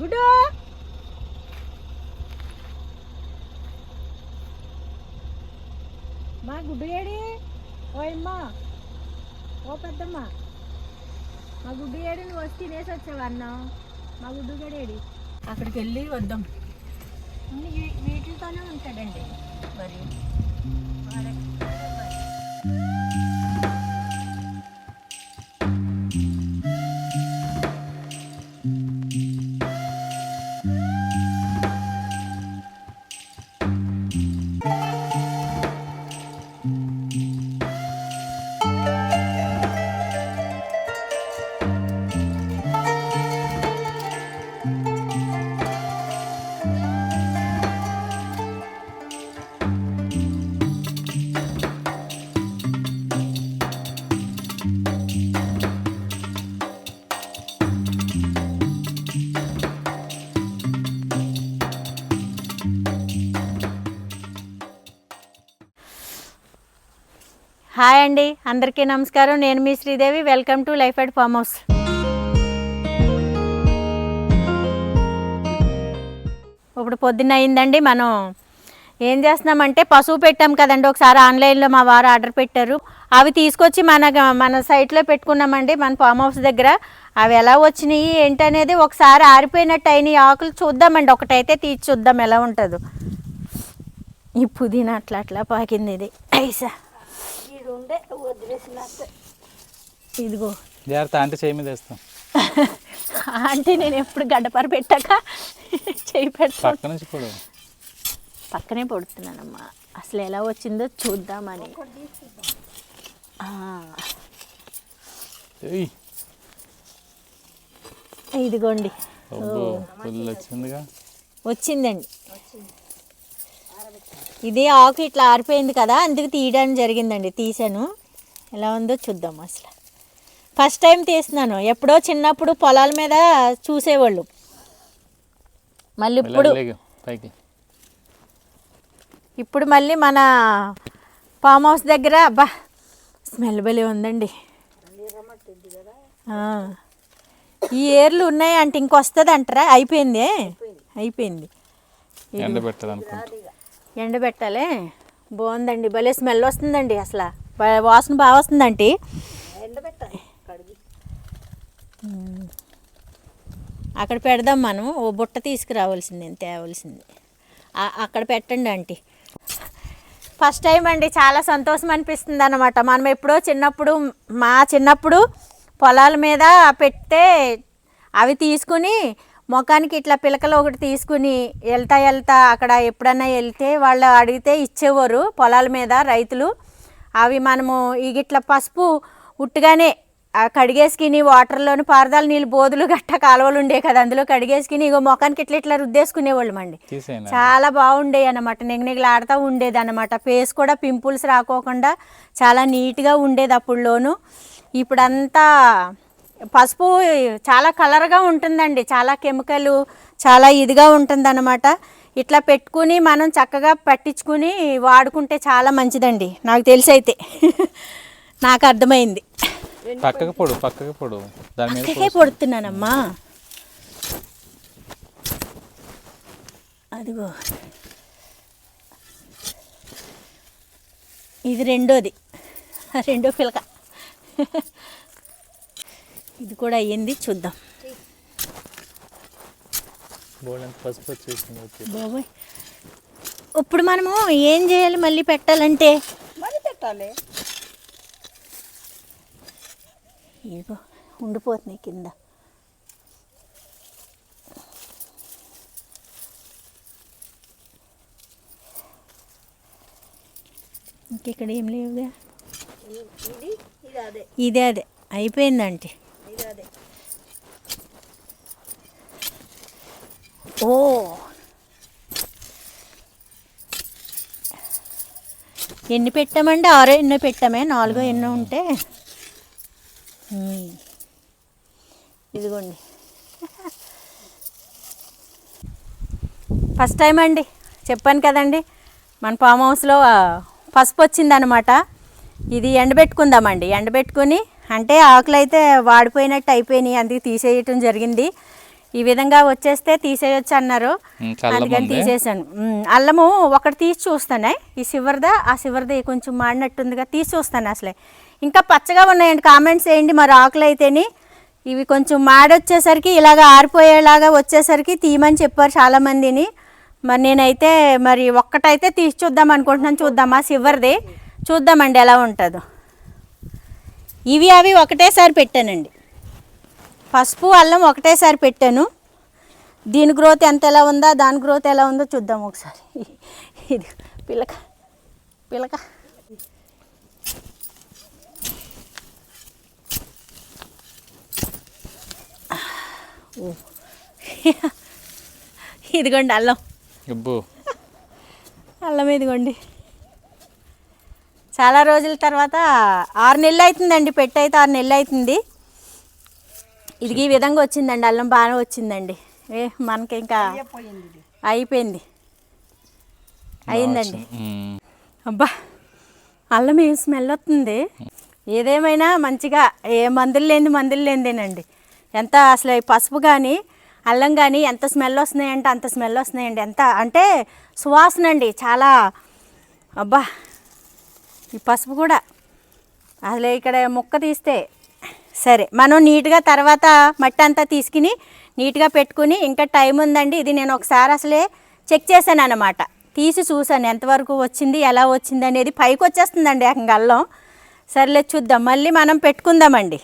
గుడ్డు మా గుడ్డు ఏడి ఓయమ్మ ఓ పెద్దమ్మ మా గుడ్డు ఏడి నువ్వు వచ్చి తినేసి వచ్చావు అన్నం మా గుడ్డు గడి ఏడి అక్కడికి వెళ్ళి వద్దాం వీటితోనే ఉంటాడండి మరి హాయ్ అండి, అందరికీ నమస్కారం. నేను మీ Sridevi. Welcome to life at farm house. ఇప్పుడు పొద్దున్న అయిందండి. మనం ఏం చేస్తున్నామంటే పశువు పెట్టాం కదండి, ఒకసారి ఆన్లైన్లో మా వారు ఆర్డర్ పెట్టారు. అవి తీసుకొచ్చి మన సైట్లో పెట్టుకున్నామండి, మన ఫామ్ హౌస్ దగ్గర. అవి ఎలా వచ్చినాయి ఏంటనేది ఒకసారి ఆరిపోయినట్టు అయినాయి ఆకులు చూద్దామండి. ఒకటైతే తీసి చూద్దాం ఎలా ఉంటుందో. ఈ పుదీనా అట్లా అట్లా పాకింది. ఇది ఐసా ఇదిగో జాగ్రత్త అంటే చేయి మీద వేస్తాం. అంటే నేను ఎప్పుడు గడ్డపార పెట్టాక చేయి పెడతాను. పక్కనే పడుతున్నానమ్మా. అసలు ఎలా వచ్చిందో చూద్దామని. ఇదిగోండి వచ్చిందండి. ఇది ఆకు ఇట్లా ఆరిపోయింది కదా, అందుకు తీయడానికి జరిగిందండి. తీసాను, ఎలా ఉందో చూద్దాం. అసలు ఫస్ట్ టైం తీస్తున్నాను. ఎప్పుడో చిన్నప్పుడు పొలాల మీద చూసేవాళ్ళు. మళ్ళీ ఇప్పుడు మళ్ళీ మన ఫామ్ హౌస్ దగ్గర అబ్బా స్మెల్ భలే ఉందండి. ఈ ఏర్లు ఉన్నాయి అంటే ఇంకొస్తుంది అంటారా? అయిపోయింది. ఎండబెట్టాలి. బాగుందండి, భలే స్మెల్ వస్తుందండి. అసలు వాసన బాగా వస్తుందండి. అక్కడ పెడదాం. మనం ఓ బుట్ట తీసుకురావాల్సింది, తేవలసింది. అక్కడ పెట్టండి ఆంటీ. ఫస్ట్ టైం అండి, చాలా సంతోషం అనిపిస్తుంది అన్నమాట. మనం ఎప్పుడో చిన్నప్పుడు పొలాల మీద పెడితే అవి తీసుకుని ముఖానికి ఇట్లా పిలకలు ఒకటి తీసుకుని వెళ్తా అక్కడ ఎప్పుడన్నా వెళ్తే వాళ్ళు అడిగితే ఇచ్చేవారు పొలాల మీద రైతులు. అవి మనము ఇట్లా పసుపు ఉట్టుగానే కడిగేసుకుని వాటర్లోని పారదాల నీళ్ళు బోధులు గట్ట కాలువలు ఉండే కదా, అందులో కడిగేసుకుని ఇగో ముఖానికి ఇట్లా రుద్దేసుకునేవాళ్ళం అండి. చాలా బాగుండేవి అన్నమాట. నిగనిగలాడుతూ ఉండేది అన్నమాట. ఫేస్ కూడా పింపుల్స్ రాకోకుండా చాలా నీట్గా ఉండేది అప్పుడులోను. ఇప్పుడంతా పసుపు చాలా కలర్గా ఉంటుందండి, చాలా కెమికల్, చాలా ఇదిగా ఉంటుంది అన్నమాట. ఇట్లా పెట్టుకుని మనం చక్కగా పట్టించుకుని వాడుకుంటే చాలా మంచిదండి. నాకు తెలిసి అయితే నాకు అర్థమైంది. పక్కకి పొడుతున్నానమ్మా. అదిగో ఇది రెండో పిలక. ఇది కూడా అయ్యింది, చూద్దాం. బాబోయ్, ఇప్పుడు మనము ఏం చేయాలి? మళ్ళీ పెట్టాలంటే ఇదిగో ఉండిపోతున్నాయి కింద. ఇంకెక్కడ ఏం లేవుగా. ఇదే అయిపోయిందంటే. ఓ ఎన్ని పెట్టామండి? 6 ఎన్నో పెట్టామే, 4 ఎన్నో ఉంటే. ఇదిగోండి ఫస్ట్ టైం అండి, చెప్పాను కదండి మన ఫామ్ హౌస్లో పసుపు వచ్చిందనమాట. ఇది ఎండబెట్టుకుందామండి. ఎండబెట్టుకుని అంటే ఆకులు అయితే వాడిపోయినట్టు అయిపోయినాయి, అందుకు తీసేయటం జరిగింది. ఈ విధంగా వచ్చేస్తే తీసేయొచ్చు అన్నారు. అందుకని తీసేసాను. అల్లము ఒకటి తీసి చూస్తానే, ఈ చివరిదా ఆ చివరిది కొంచెం మాడినట్టుందిగా తీసి చూస్తాను. అసలే ఇంకా పచ్చగా ఉన్నాయండి. కామెంట్స్ వేయండి. మరి ఆకులు అయితేని ఇవి కొంచెం మాడొచ్చేసరికి ఇలాగ ఆరిపోయేలాగా వచ్చేసరికి తీయమని చెప్పారు చాలామందిని. మరి నేనైతే మరి ఒక్కటైతే తీసి చూద్దాం అనుకుంటున్నాను. చూద్దామా చివరిది చూద్దామండి ఎలా ఉంటుందో. ఇవి అవి ఒకటేసారి పెట్టానండి. పసుపు అల్లం ఒకటేసారి పెట్టాను. దీని గ్రోత్ ఎలా ఉందా దాని గ్రోత్ ఎలా ఉందో చూద్దాం ఒకసారి. ఇది పిలక పిలక ఇదిగోండి అల్లం. అల్లం ఇదిగోండి. చాలా రోజుల తర్వాత 6 నెలలు అవుతుందండి పెట్టి, అయితే 6 నెలలు అవుతుంది. ఇది ఈ విధంగా వచ్చిందండి. అల్లం బాగా వచ్చిందండి. మనకి ఇంకా అయిపోయింది అయిందండి. అబ్బా అల్లం ఏం స్మెల్ వస్తుంది. ఏదేమైనా మంచిగా ఏ మందులు లేనిదేనండి. ఎంత అసలు పసుపు కానీ అల్లం కానీ ఎంత స్మెల్ వస్తున్నాయంటే అంత స్మెల్ వస్తున్నాయండి. ఎంత అంటే సువాసన అండి చాలా. అబ్బా ఈ పసుపు కూడా అసలు ఇక్కడ ముక్క తీస్తే సరే మనం నీట్గా తర్వాత మట్టి అంతా తీసుకుని నీట్గా పెట్టుకుని, ఇంకా టైం ఉందండి. ఇది నేను ఒకసారి అసలే చెక్ చేశాను అన్నమాట. తీసి చూసాను ఎంతవరకు వచ్చింది ఎలా వచ్చింది అనేది. పైకి వచ్చేస్తుందండి ఏకంగా అల్లం. సర్లే చూద్దాం, మళ్ళీ మనం పెట్టుకుందామండి.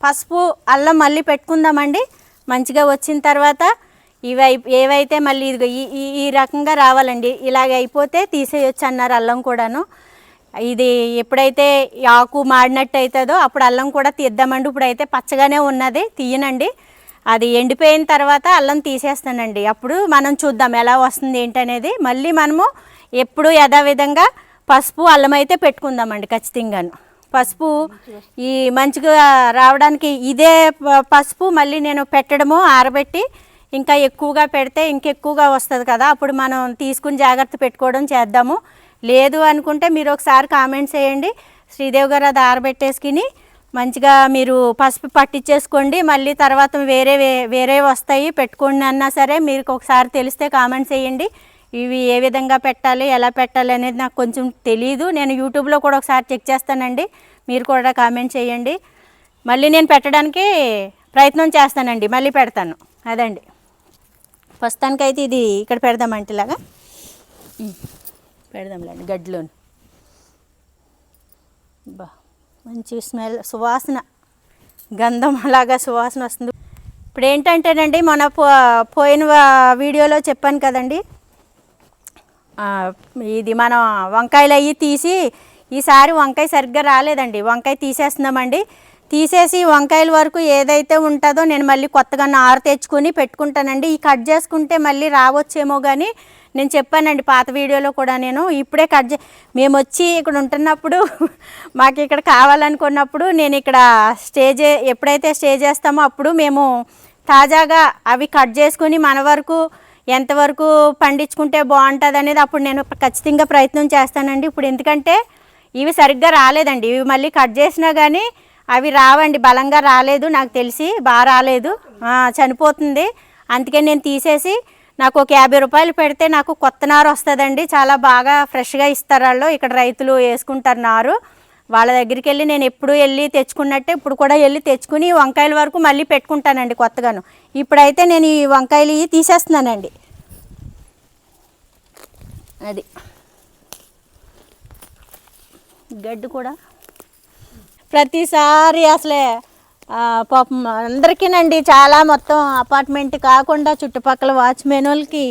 పసుపు అల్లం మళ్ళీ పెట్టుకుందామండి. మంచిగా వచ్చిన తర్వాత ఏవైతే మళ్ళీ ఇదిగో ఈ రకంగా రావాలండి. ఇలాగ అయిపోతే తీసేయొచ్చు అన్నారు అల్లం కూడాను. ఇది ఎప్పుడైతే ఆకు మాడినట్టు అవుతుందో అప్పుడు అల్లం కూడా తీద్దామండి. ఇప్పుడైతే పచ్చగానే ఉన్నది, తీయనండి. అది ఎండిపోయిన తర్వాత అల్లం తీసేస్తానండి. అప్పుడు మనం చూద్దాం ఎలా వస్తుంది ఏంటనేది. మళ్ళీ మనము ఎప్పుడు యథావిధంగా పసుపు అల్లం అయితే పెట్టుకుందామండి ఖచ్చితంగాను. పసుపు ఈ మంచిగా రావడానికి ఇదే పసుపు మళ్ళీ నేను పెట్టడము ఆరబెట్టి ఇంకా ఎక్కువగా పెడితే ఇంకెక్కువగా వస్తుంది కదా, అప్పుడు మనం తీసుకుని జాగ్రత్త పెట్టుకోవడం చేద్దాము. లేదు అనుకుంటే మీరు ఒకసారి కామెంట్స్ చేయండి. శ్రీదేవి గారు అది ఆరబెట్టేసుకుని మంచిగా మీరు పసుపు పట్టించేసుకోండి. మళ్ళీ తర్వాత వేరే వస్తాయి పెట్టుకోండి అన్నా సరే మీకు ఒకసారి తెలిస్తే కామెంట్స్ చేయండి. ఇవి ఏ విధంగా పెట్టాలి ఎలా పెట్టాలి అనేది నాకు కొంచెం తెలియదు. నేను యూట్యూబ్లో కూడా ఒకసారి చెక్ చేస్తానండి. మీరు కూడా కామెంట్ చేయండి. మళ్ళీ నేను పెట్టడానికి ప్రయత్నం చేస్తానండి. మళ్ళీ పెడతాను. అదండి ప్రస్తుతానికైతే ఇది ఇక్కడ పెడదామంటే ఇలాగా పెడదాంలేండి గడ్డిలోని. బా మంచి స్మెల్ సువాసన గంధం అలాగా సువాసన వస్తుంది. ఇప్పుడు ఏంటంటేనండి మన పోయిన వీడియోలో చెప్పాను కదండి, ఇది మనం వంకాయలు అవి తీసి ఈసారి వంకాయ సరిగ్గా రాలేదండి. వంకాయ తీసేస్తున్నామండి. తీసేసి వంకాయల వరకు ఏదైతే ఉంటుందో నేను మళ్ళీ కొత్తగా నారు తెచ్చుకొని పెట్టుకుంటానండి. ఈ కట్ చేసుకుంటే మళ్ళీ రావచ్చేమో కానీ నేను చెప్పానండి పాత వీడియోలో కూడా. నేను ఇప్పుడే మేము వచ్చి ఇక్కడ ఉంటున్నప్పుడు మాకు ఇక్కడ కావాలనుకున్నప్పుడు నేను ఇక్కడ ఎప్పుడైతే స్టే చేస్తామో అప్పుడు మేము తాజాగా అవి కట్ చేసుకుని మన వరకు ఎంతవరకు పండించుకుంటే బాగుంటుంది అనేది అప్పుడు నేను ఖచ్చితంగా ప్రయత్నం చేస్తానండి. ఇప్పుడు ఎందుకంటే ఇవి సరిగ్గా రాలేదండి. ఇవి మళ్ళీ కట్ చేసినా కానీ అవి రావండి, బలంగా రాలేదు, నాకు తెలిసి బాగా రాలేదు, చనిపోతుంది. అందుకే నేను తీసేసి నాకు ఒక 50 రూపాయలు పెడితే నాకు కొత్త నారు వస్తుందండి. చాలా బాగా ఫ్రెష్గా ఇస్తారు వాళ్ళు. ఇక్కడ రైతులు వేసుకుంటారు నారు. వాళ్ళ దగ్గరికి వెళ్ళి నేను ఎప్పుడు వెళ్ళి తెచ్చుకున్నట్టే ఇప్పుడు కూడా వెళ్ళి తెచ్చుకుని వంకాయల వరకు మళ్ళీ పెట్టుకుంటానండి కొత్తగాను. ఇప్పుడైతే నేను ఈ వంకాయలు ఇవి తీసేస్తున్నానండి. అది గడ్డి కూడా ప్రతిసారి అసలే పాపం అందరికీనండి, చాలా మొత్తం అపార్ట్మెంట్ కాకుండా చుట్టుపక్కల వాచ్మెన్ వాళ్ళకి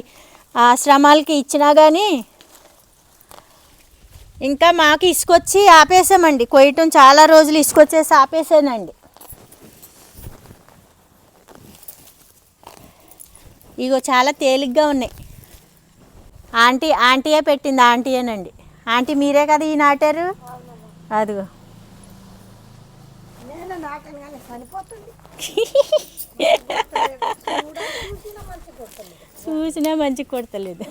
ఆశ్రమాలకి ఇచ్చినా కానీ ఇంకా మాకు ఇసుకొచ్చి ఆపేసామండి. కొయ్యటం చాలా రోజులు ఇసుకొచ్చేసి ఆపేసానండి. ఇగో చాలా తేలిగ్గా ఉన్నాయి. ఆంటీయే పెట్టింది, ఆంటీయేనండి. ఆంటీ మీరే కదా ఈ నాటారు? అదిగో చూసినా మంచి కొడతలేదు.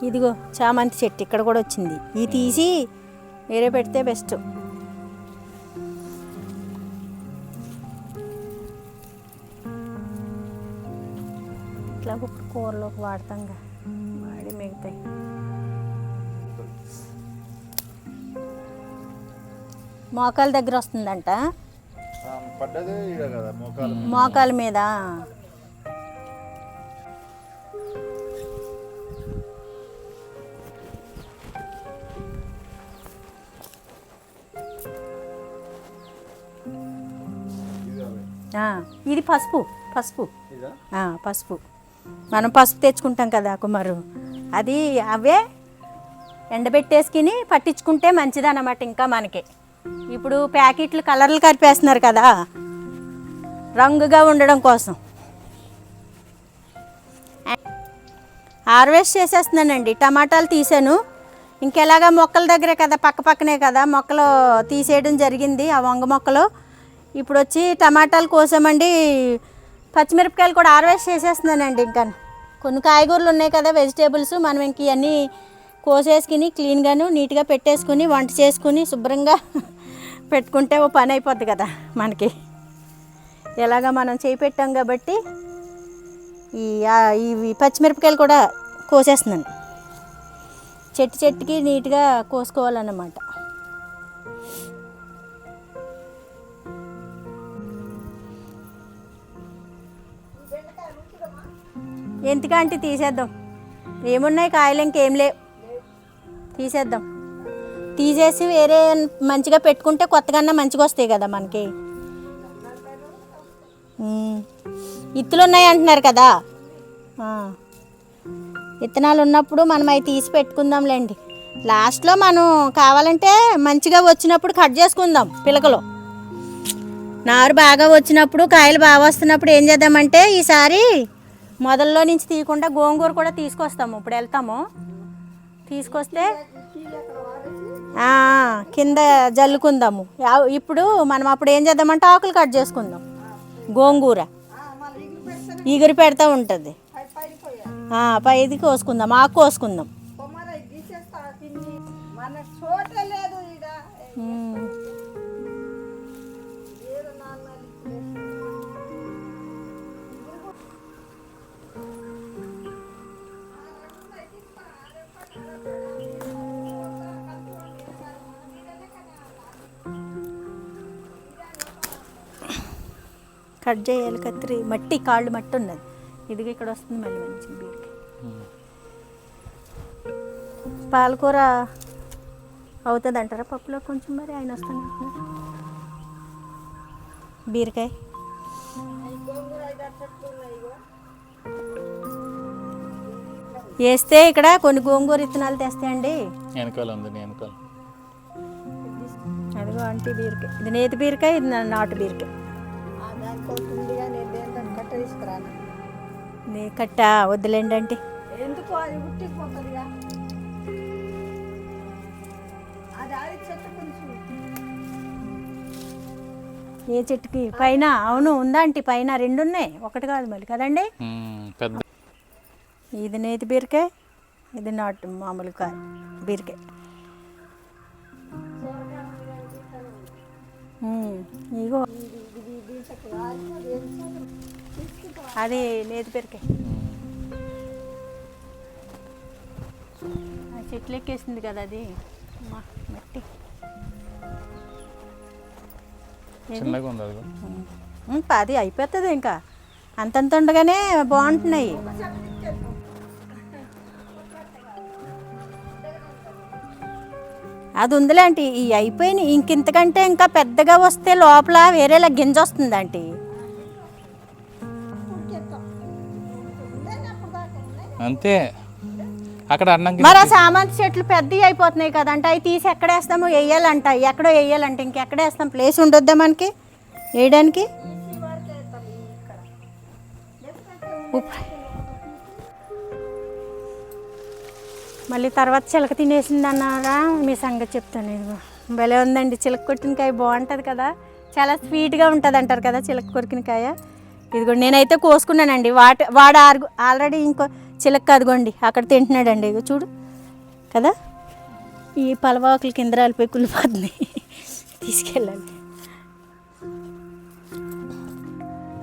ఇదిగో చామంతి చెట్టు ఇక్కడ కూడా వచ్చింది. ఇది తీసి వేరే పెడితే బెస్ట్. ఇట్లా ఇప్పుడు కూరలోకి వాడతాంగా, వాడి మిగతాయి. మోకాల దగ్గర వస్తుందంట, మోకాల మీద. ఇది పసుపు, పసుపు పసుపు మనం పసుపు తెచ్చుకుంటాం కదా కుమారు, అది అవే ఎండబెట్టేసుకుని పట్టించుకుంటే మంచిదన్నమాట. ఇంకా మనకి ఇప్పుడు ప్యాకెట్లు కలర్లు కలిపేస్తున్నారు కదా రంగుగా ఉండడం కోసం. హార్వెస్ట్ చేసేస్తున్నానండి. టమాటాలు తీసాను, ఇంకెలాగా మొక్కల దగ్గరే కదా, పక్క పక్కనే కదా మొక్కలు తీసేయడం జరిగింది, ఆ వంగ మొక్కలు. ఇప్పుడు వచ్చి టమాటాలు కోసామండి. పచ్చిమిరపకాయలు కూడా హార్వెస్ట్ చేసేస్తున్నానండి. ఇంకా కొన్ని కాయగూరలు ఉన్నాయి కదా, వెజిటేబుల్స్, మనం ఇంక ఇవన్నీ కోసేసుకుని క్లీన్గాను నీట్గా పెట్టేసుకుని వంట చేసుకుని శుభ్రంగా పెట్టుకుంటే ఓ పని అయిపోద్ది కదా మనకి. ఎలాగా మనం చేయి పెట్టాం కాబట్టి ఇవి పచ్చిమిరపకాయలు కూడా కోసేస్తున్నాను. చెట్టుకి నీట్గా కోసుకోవాలన్నమాట. ఎందుకంటే తీసేద్దాం, ఏమున్నాయి కాయలు ఇంకేం లేవు, తీసేద్దాం. తీసేసి వేరే మంచిగా పెట్టుకుంటే కొత్తగా మంచిగా వస్తాయి కదా మనకి. ఇత్తులు ఉన్నాయి అంటున్నారు కదా, విత్తనాలు ఉన్నప్పుడు మనం అవి తీసి పెట్టుకుందాంలేండి. లాస్ట్లో మనం కావాలంటే మంచిగా వచ్చినప్పుడు కట్ చేసుకుందాం. పిలకలు నారు బాగా వచ్చినప్పుడు, కాయలు బాగా వస్తున్నప్పుడు ఏం చేద్దామంటే ఈసారి మొదల్లో నుంచి తీయకుండా గోంగూర కూడా తీసుకొస్తాము. ఇప్పుడు వెళ్తాము, తీసుకొస్తే కింద జల్లుకుందాము. ఇప్పుడు మనం అప్పుడు ఏం చేద్దామంటే ఆకులు కట్ చేసుకుందాం. గోంగూర ఈగురు పెడతా ఉంటుంది, పైది కోసుకుందాం, ఆకు కోసుకుందాం. కట్ చేయాలి కత్తిరి, మట్టి కాళ్ళు మట్టి ఉన్నది. ఇదిగా ఇక్కడ వస్తుంది మళ్ళీ మంచి బీరకాయ. పాలకూర అవుతుంది అంటారా పప్పులో కొంచెం, మరి ఆయన వస్తుంది బీరకాయ. వేస్తే ఇక్కడ కొన్ని గోంగూర విత్తనాలు తెస్తాయండి. అదిగో అంటే బీరకాయ, ఇది నేతి బీరకాయ, ఇది నాటు బీరకాయ. కట్ట వద్దులేండి అంటే ఏ చెట్టుకి పైన? అవును ఉందా అంటే పైన రెండు ఉన్నాయి, ఒకటి కాదు మళ్ళీ కదండి. ఇది నేతి బీరకాయ, ఇది నాటు మామూలు కాయ బీరకాయ. ఇగో అది నేతి బీరకాయ. చెట్లు ఎక్కేసింది కదా అది మట్టి. అది అయిపోతుంది ఇంకా, అంతంత ఉండగానే బాగుంటున్నాయి. అది ఉందిలే ఆంటీ, ఈ అయిపోయినాయి. ఇంకింతకంటే ఇంకా పెద్దగా వస్తే లోపల వేరేలా గింజ వస్తుంది ఆంటీ. అంతే అక్కడ అన్నం. మరి ఆ సామంతి చెట్లు పెద్దవి అయిపోతున్నాయి కదంట, అవి తీసి ఎక్కడేస్తాము? వేయాలంట, ఎక్కడో వేయాలంట. ఇంకెక్కడేస్తాం? ప్లేస్ ఉండొద్దా మనకి వేయడానికి? మళ్ళీ తర్వాత చిలక తినేసింది అన్నారా, మీ సంగతి చెప్తాను. ఇదిగో భలే ఉందండి, చిలక కొట్టిన కాయ బాగుంటుంది కదా, చాలా స్వీట్గా ఉంటుంది అంటారు కదా చిలక కొరికిన కాయ. ఇదిగో నేనైతే కోసుకున్నానండి. వాడు ఆల్రెడీ ఇంకో చిలక అదిగోండి అక్కడ తింటున్నాడండి. ఇగో చూడు. కదా. ఈ పలవాకులు కింద రాలిపోయి కుళ్ళిపోతున్నాయి, తీసుకెళ్ళాలి.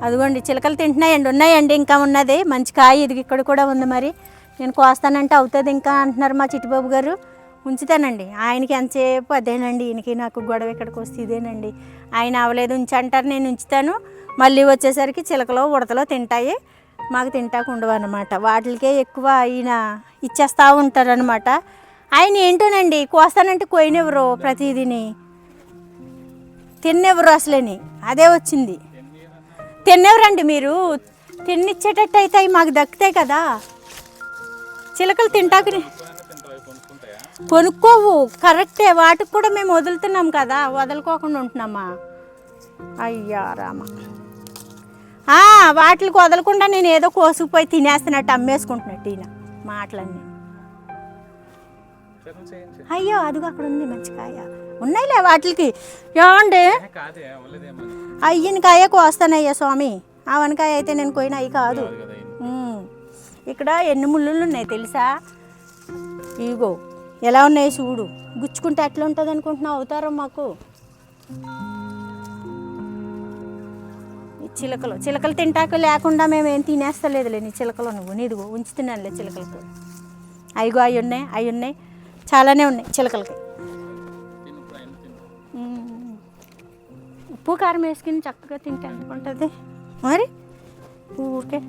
అదిగోండి చిలకలు తింటున్నాయండి, ఉన్నాయండి, ఇంకా ఉన్నది మంచి కాయ. ఇది ఇక్కడ కూడా ఉంది. మరి నేను కోస్తానంటే అవుతుంది ఇంకా అంటున్నారు మా చిట్టిబాబు గారు. ఉంచుతానండి, ఆయనకి ఎంతసేపు అదేనండి, ఈయనకి నాకు గొడవ ఇక్కడికి వస్తే ఇదేనండి. ఆయన అవ్వలేదు ఉంచంటారు, నేను ఉంచుతాను. మళ్ళీ వచ్చేసరికి చిలకలో ఉడతలో తింటాయి, మాకు తింటాకు ఉండవు అనమాట. వాటికే ఎక్కువ ఆయన ఇచ్చేస్తూ ఉంటారనమాట. ఆయన ఏంటోనండి కోస్తానంటే కోయినెవరు, ప్రతిదీని తిన్నెవరు అసలేని. అదే వచ్చింది, తిన్నెవరండి మీరు. తిన్నిచ్చేటట్టు అయితే అవి మాకు దక్కుతాయి కదా. చిలకలు తింటాకు కొనుక్కోవు, కరెక్టే. వాటికి కూడా మేము వదులుతున్నాం కదా, వదులుకోకుండా ఉంటున్నామా. అయ్యా రామ, వాటికి వదలకుండా నేను ఏదో కోసుకుపోయి తినేస్తున్నట్టు అమ్మేసుకుంటున్నట్టు ఈయన మాటలన్నీ. అయ్యో అదిగో అక్కడ ఉంది మంచి కాయ, ఉన్నాయిలే వాటికి. ఏమండి అయ్యని కాయ కోస్తానయ్యా స్వామి, ఆ వనకాయ అయితే నేను కోయిన అవి కాదు. ఇక్కడ ఎన్ని ముళ్ళులు ఉన్నాయి తెలుసా. ఇగో ఎలా ఉన్నాయి చూడు, గుచ్చుకుంటే ఎట్లా ఉంటుంది అనుకుంటున్నావు అవుతారో మాకు. చిలకలు తింటాక లేకుండా మేమేం తినేస్తలేదులే నీ చిలకలు. నువ్వు నీదిగో ఉంచుతున్నానులే చిలకలకు. అయ్యో అవి ఉన్నాయి చాలానే ఉన్నాయి చిలకలకి. ఉప్పు కారం వేసుకుని చక్కగా తింటే అనుకుంటుంది మరి ఊరికే.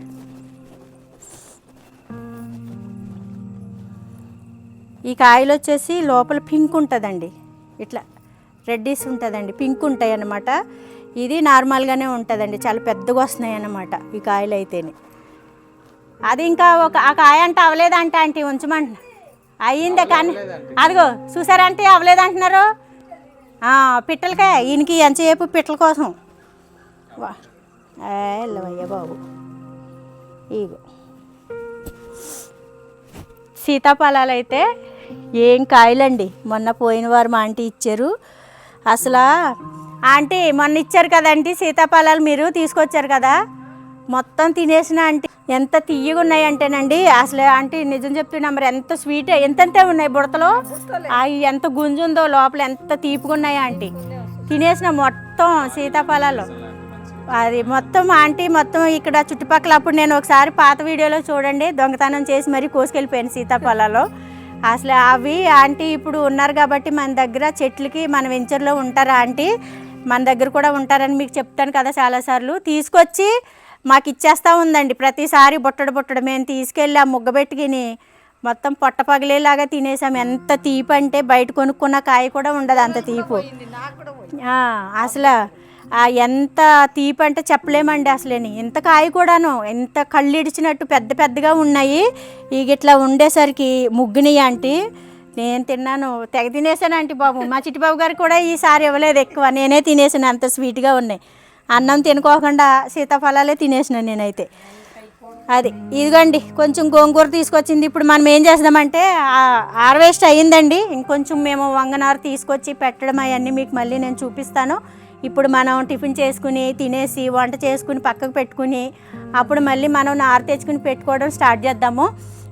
ఈ కాయలు వచ్చేసి లోపల పింక్ ఉంటుందండి, ఇట్లా రెడ్డిస్ ఉంటుందండి, పింక్ ఉంటాయి అన్నమాట. ఇది నార్మల్గానే ఉంటుందండి, చాలా పెద్దగా వస్తున్నాయి అన్నమాట ఈ కాయలు అయితేనే. అది ఇంకా ఆ కాయ అంటే అవ్వలేదంట ఆంటీ, ఉంచమంటున్నా. అయ్యిందే కానీ అదిగో చూసారంటే అవ్వలేదంటున్నారు. పిట్టలకాయ ఈయనకి ఎంతసేపు పిట్టల కోసం. వెళ్ళవయ్యా బాబు. ఇగో సీతాఫలాలు అయితే ఏం కాయలండి. మొన్న పోయిన వారు మా ఆంటీ ఇచ్చారు. అసలు ఆంటీ మొన్న ఇచ్చారు కదండి సీతాఫలాలు, మీరు తీసుకొచ్చారు కదా, మొత్తం తినేసిన ఆంటీ. ఎంత తీయగా ఉన్నాయంటేనండి అసలు ఆంటీ నిజం చెప్తున్నా, మరి ఎంత స్వీట్, ఎంతంతే ఉన్నాయి బుడతలో, అవి ఎంత గుంజు ఉందో లోపల, ఎంత తీపిగా ఉన్నాయా ఆంటీ. తినేసిన మొత్తం సీతాఫలాలు అది మొత్తం ఆంటీ మొత్తం ఇక్కడ చుట్టుపక్కల. అప్పుడు నేను ఒకసారి పాత వీడియోలో చూడండి, దొంగతనం చేసి మరీ కోసుకెళ్ళిపోయాను సీతాఫలాలు. అసలు అవి ఆంటీ ఇప్పుడు ఉన్నారు కాబట్టి మన దగ్గర చెట్లకి మన వెంచర్లో ఉంటారా ఆంటీ, మన దగ్గర కూడా ఉంటారని మీకు చెప్తాను కదా చాలాసార్లు. తీసుకొచ్చి మాకు ఇచ్చేస్తూ ఉందండి ప్రతిసారి బుట్టడు. మేము తీసుకెళ్ళి ఆ ముగ్గబెట్టుకుని మొత్తం పొట్ట పగిలేలాగా తినేసాం. ఎంత తీపి అంటే బయట కొనుక్కున్న కాయ కూడా ఉండదు అంత తీపు. అసలు ఎంత తీపి అంటే చెప్పలేమండి అసలేని. ఎంత కాయ కూడాను ఎంత కళ్ళు ఇడిచినట్టు పెద్దగా ఉన్నాయి. ఇక ఇట్లా ఉండేసరికి ముగ్గునియి ఆంటీ. నేను తిన్నాను, తెగ తినేసాను ఆంటీ బాబు. మా చిట్టిబాబు గారు కూడా ఈసారి ఇవ్వలేదు ఎక్కువ, నేనే తినేసాను, అంత స్వీట్గా ఉన్నాయి. అన్నం తినుకోకుండా సీతాఫలాలే తినేసినాను నేనైతే. అది ఇదిగోండి కొంచెం గోంగూర తీసుకొచ్చింది. ఇప్పుడు మనం ఏం చేద్దామంటే హార్వెస్ట్ అయ్యిందండి, ఇంకొంచెం మేము వంగనారు తీసుకొచ్చి పెట్టడం అవన్నీ మీకు మళ్ళీ నేను చూపిస్తాను. ఇప్పుడు మనం టిఫిన్ చేసుకుని తినేసి వంట చేసుకుని పక్కకు పెట్టుకుని అప్పుడు మళ్ళీ మనం నారు తెచ్చుకుని పెట్టుకోవడం స్టార్ట్ చేద్దాము.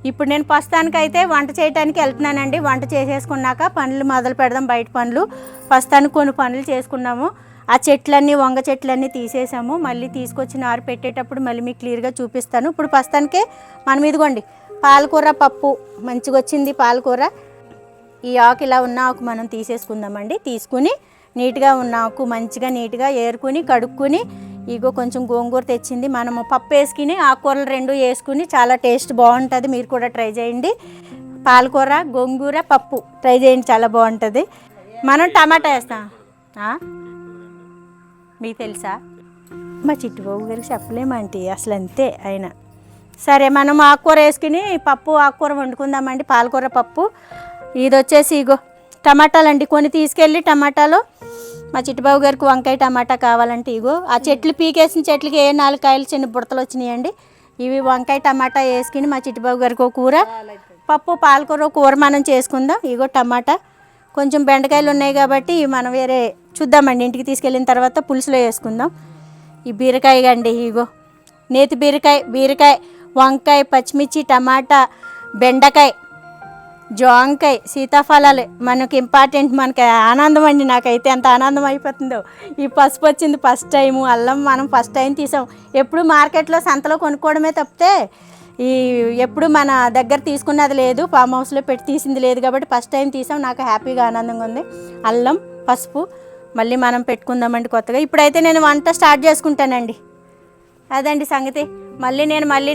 ఇప్పుడు నేను ప్రస్తుతానికైతే వంట చేయడానికి వెళ్తున్నానండి. వంట చేసేసుకున్నాక పనులు మొదలు పెడదాం, బయట పనులు. ప్రస్తుతానికి కొన్ని పనులు చేసుకున్నాము. ఆ చెట్లన్నీ వంగ చెట్లన్నీ తీసేసాము. మళ్ళీ తీసుకొచ్చి నారు పెట్టేటప్పుడు మళ్ళీ మీకు క్లియర్గా చూపిస్తాను. ఇప్పుడు ప్రస్తుతానికే మనం ఇదిగోండి పాలకూర పప్పు మంచిగా వచ్చింది. పాలకూర ఈ ఆకు ఇలా ఉన్న ఆకు మనం తీసేసుకుందామండి. తీసుకుని నీట్గా ఉన్న ఆకు మంచిగా నీట్గా ఏరుకుని కడుక్కుని ఇగో కొంచెం గోంగూర తెచ్చింది. మనము పప్పు వేసుకుని ఆకుకూరలు రెండు వేసుకుని చాలా టేస్ట్ బాగుంటుంది. మీరు కూడా ట్రై చేయండి. పాలకూర గోంగూర పప్పు ట్రై చేయండి, చాలా బాగుంటుంది. మనం టమాటా వేస్తాం. మీకు తెలుసా? మా చిట్టుబాబు గారికి చెప్పలేమంటే అసలు అంతే ఆయన. సరే మనం ఆకుకూర వేసుకుని పప్పు ఆకుకూర వండుకుందామండి. పాలకూర పప్పు. ఇది వచ్చేసి ఇగో టమాటాలండి, కొన్ని తీసుకెళ్ళి టమాటాలు. మా చిట్టుబాబు గారికి వంకాయ టమాటా కావాలంటే ఇగో ఆ చెట్లు పీకేసిన చెట్లకి 4 కాయలు చిన్న బుడతలు వచ్చినాయండి. ఇవి వంకాయ టమాటా వేసుకుని మా చిట్టుబాబు గారికి ఒక కూర, పప్పు పాలకూర కూర మనం చేసుకుందాం. ఇగో టమాటా, కొంచెం బెండకాయలు ఉన్నాయి కాబట్టి మనం వేరే చూద్దామండి, ఇంటికి తీసుకెళ్ళిన తర్వాత పులుసులో వేసుకుందాం. ఈ బీరకాయ అండి, ఇగో నేతి బీరకాయ, వంకాయ, పచ్చిమిర్చి, టమాటా, బెండకాయ, జాంకాయ, సీతాఫలాలు మనకి ఇంపార్టెంట్. మనకి ఆనందం అండి, నాకైతే ఎంత ఆనందం అయిపోతుందో. ఈ పసుపు వచ్చింది ఫస్ట్ టైము, అల్లం మనం ఫస్ట్ టైం తీసాం. ఎప్పుడు మార్కెట్లో సంతలో కొనుక్కోవడమే తప్పితే ఈ ఎప్పుడు మన దగ్గర తీసుకున్నది లేదు, ఫామ్ హౌస్లో పెట్టి తీసింది లేదు కాబట్టి ఫస్ట్ టైం తీసాం. నాకు హ్యాపీగా ఆనందంగా ఉంది. అల్లం, పసుపు మళ్ళీ మనం పెట్టుకుందామండి కొత్తగా. ఇప్పుడైతే నేను వంట స్టార్ట్ చేసుకుంటానండి. అదండి సంగతి. మళ్ళీ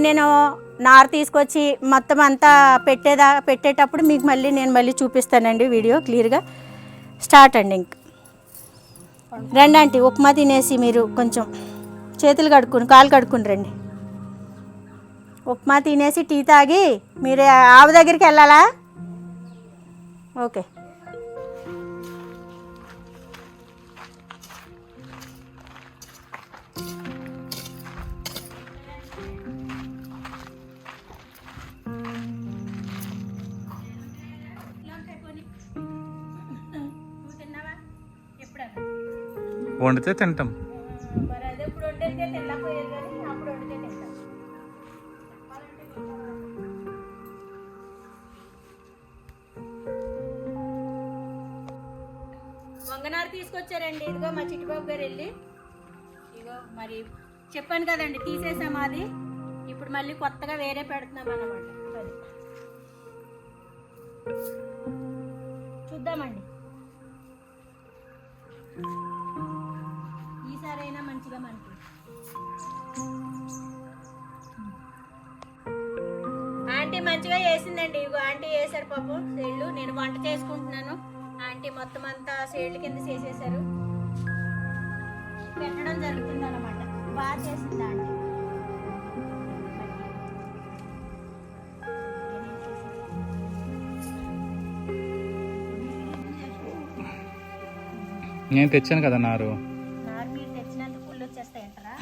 నేను నారు తీసుకొచ్చి మొత్తం అంతా పెట్టేటప్పుడు మీకు మళ్ళీ చూపిస్తానండి వీడియో క్లియర్గా. స్టార్ట్ అండి. ఇంక రండి ఆంటీ, ఉప్మా తినేసి మీరు కొంచెం చేతులు కడుక్కుని కాలు కడుక్కుని రండి. ఉప్మా తినేసి టీ తాగి మీరు ఆవు దగ్గరికి వెళ్ళాలా? ఓకే. వండితే తింటాం. మరి అదే ఇప్పుడు వండితే తినలేకపోయారు కానీ అప్పుడు వండితే తింటాం. వంగనారు తీసుకొచ్చారండి. ఇదిగో మా చిట్టిబాబు గారు వెళ్ళి ఇదిగో మరి చెప్పాను కదండి తీసేసాం అది. ఇప్పుడు మళ్ళీ కొత్తగా వేరే పెడుతున్నాం అన్నమాట. అది చూద్దామండి, ఈసారైనా మంచిగా మనకి. ఆంటీ మంచిగా వేసిందండి. ఇగో ఆంటీ వేసారు పాపం సేళ్ళు. నేను వంట చేసుకుంటున్నాను, ఆంటీ మొత్తం అంతా సేళ్ళ కింద చేసేసారు. పెట్టడం జరుగుతుంది అన్నమాట. బాగా చేసింది ఆంటీ. నేను తెచ్చాను కదా నారు. మీరు తెచ్చినందుకు ఫుల్ వచ్చేస్తాయంటారా?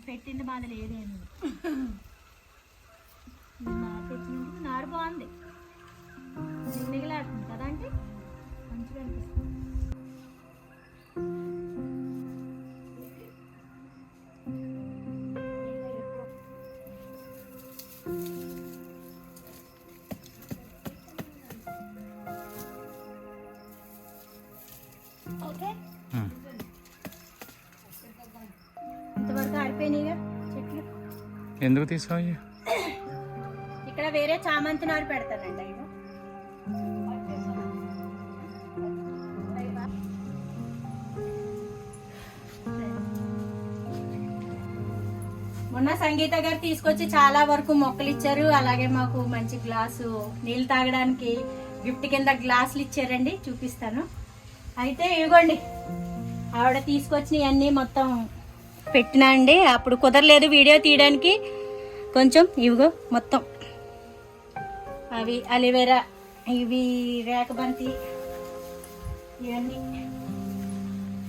పెట్టింది బాధ లేదేమి. నారు తెచ్చినందుకు నారు బాగుంది, మిగిలాడుతుంది కదా అంటే మంచిగా అనిపిస్తుంది. ఓకే, ఇంతవరకు ఆరిపోయినాయిగా చెట్లు. ఎందుకు తీసావు? ఇక్కడ వేరే చామంతి నారు పెడతానండి. అయ్యో మొన్న సంగీత గారు తీసుకొచ్చి చాలా వరకు మొక్కలు ఇచ్చారు. అలాగే మాకు మంచి గ్లాసు నీళ్ళు తాగడానికి గిఫ్ట్ కింద గ్లాసులు ఇచ్చారండి, చూపిస్తాను. అయితే ఇవ్వండి, ఆవిడ తీసుకొచ్చినవి అన్నీ మొత్తం పెట్టినా అండి. అప్పుడు కుదరలేదు వీడియో తీయడానికి కొంచెం. ఇవిగో మొత్తం అవి అలివేరా, ఇవి రేకబంతి, ఇవన్నీ.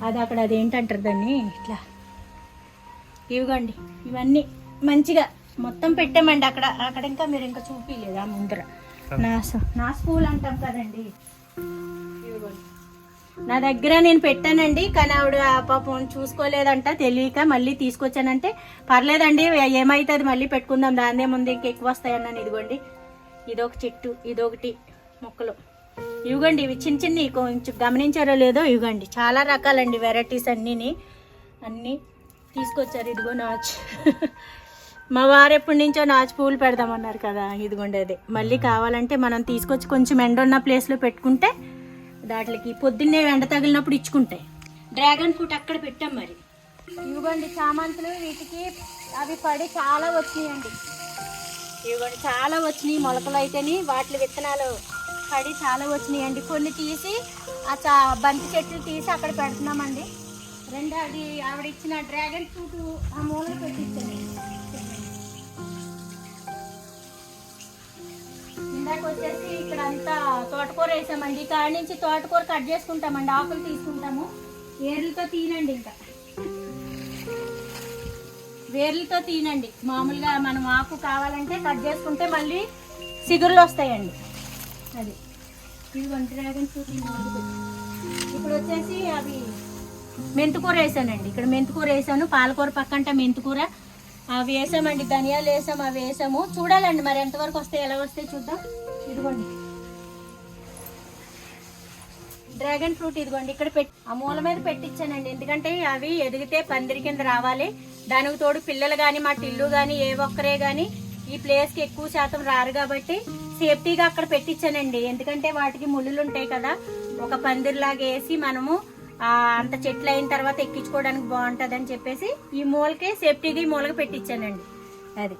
అది అక్కడ అదేంటంటారు దాన్ని, ఇట్లా ఇవిగోండి ఇవన్నీ మంచిగా మొత్తం పెట్టామండి. అక్కడ ఇంకా మీరు ఇంకా చూపించలేదా ముందర నా స్కూల్ అంటాం కదండి. ఇవిగోండి నా దగ్గర నేను పెట్టానండి, కానీ ఆవిడ పాపం చూసుకోలేదంట, తెలియక మళ్ళీ తీసుకొచ్చానంటే పర్లేదండి ఏమైతుంది మళ్ళీ పెట్టుకుందాం, దాన్నే ముందు ఇంక ఎక్కువ వస్తాయన్నాను. ఇదిగోండి ఇదొక చెట్టు, ఇదొకటి మొక్కలు. ఇవిగోండి ఇవి చిన్న చిన్నవి, కొంచెం గమనించారో లేదో. ఇవ్వండి చాలా రకాలండి, వెరైటీస్ అన్నీ తీసుకొచ్చారు. ఇదిగో నాచు, మా వారు ఎప్పటి నుంచో నాచు పూలు పెడదామన్నారు కదా. ఇదిగోండి అదే మళ్ళీ కావాలంటే మనం తీసుకొచ్చి కొంచెం ఎండ ఉన్న ప్లేస్లో పెట్టుకుంటే దాంట్లోకి పొద్దున్నే ఎండ తగిలినప్పుడు ఇచ్చుకుంటాయి. డ్రాగన్ ఫ్రూట్ అక్కడ పెట్టాం మరి. ఇవ్వండి చామంతులు, వీటికి అవి పడి చాలా వచ్చినాయండి. ఇవ్వండి చాలా వచ్చినాయి మొలకలు అయితేని, వాటి విత్తనాలు పడి చాలా వచ్చినాయండి. కొన్ని తీసి ఆ బంతి చెట్లు తీసి అక్కడ పెడుతున్నామండి. రెండు అది ఆవిడ ఇచ్చిన డ్రాగన్ ఫ్రూట్ ఆ మూలలు పెట్టించండి. ఇందాక వచ్చేసి ఇక్కడ అంతా తోటకూర వేసామండి. కాడి నుంచి తోటకూర కట్ చేసుకుంటామండి, ఆకులు తీసుకుంటాము. వేర్లతో తీనండి, ఇంకా వేర్లతో తీనండి. మామూలుగా మనం ఆకు కావాలంటే కట్ చేసుకుంటే మళ్ళీ సిగురులు వస్తాయండి. అది ఇదిగోండి డ్రాగన్ ఫ్రూట్. ఇప్పుడు వచ్చేసి అవి మెంతుకూర వేసానండి. ఇక్కడ మెంతుకూర వేసాను, పాలకూర పక్కంట మెంతుకూర. అవి వేసామండి, ధనియాలు వేసాం, అవి వేసాము. చూడాలండి మరి ఎంతవరకు వస్తాయి, ఎలా వస్తాయి చూద్దాం. ఇదిగోండి డ్రాగన్ ఫ్రూట్, ఇదిగోండి ఇక్కడ పెట్టి ఆ మూల మీద పెట్టించానండి. ఎందుకంటే అవి ఎదిగితే పందిరి కింద రావాలి. దానికి తోడు పిల్లలు కానీ మా టిల్లు కానీ ఏ ఒక్కరే కానీ ఈ ప్లేస్కి ఎక్కువ శాతం రారు కాబట్టి సేఫ్టీగా అక్కడ పెట్టించానండి. ఎందుకంటే వాటికి ముళ్ళులు ఉంటాయి కదా, ఒక పందిరిలాగా వేసి మనము అంత చెట్లు అయిన తర్వాత ఎక్కించుకోవడానికి బాగుంటుంది అని చెప్పేసి ఈ మూలకే సేఫ్టీగా ఈ మూలకి పెట్టించానండి. అది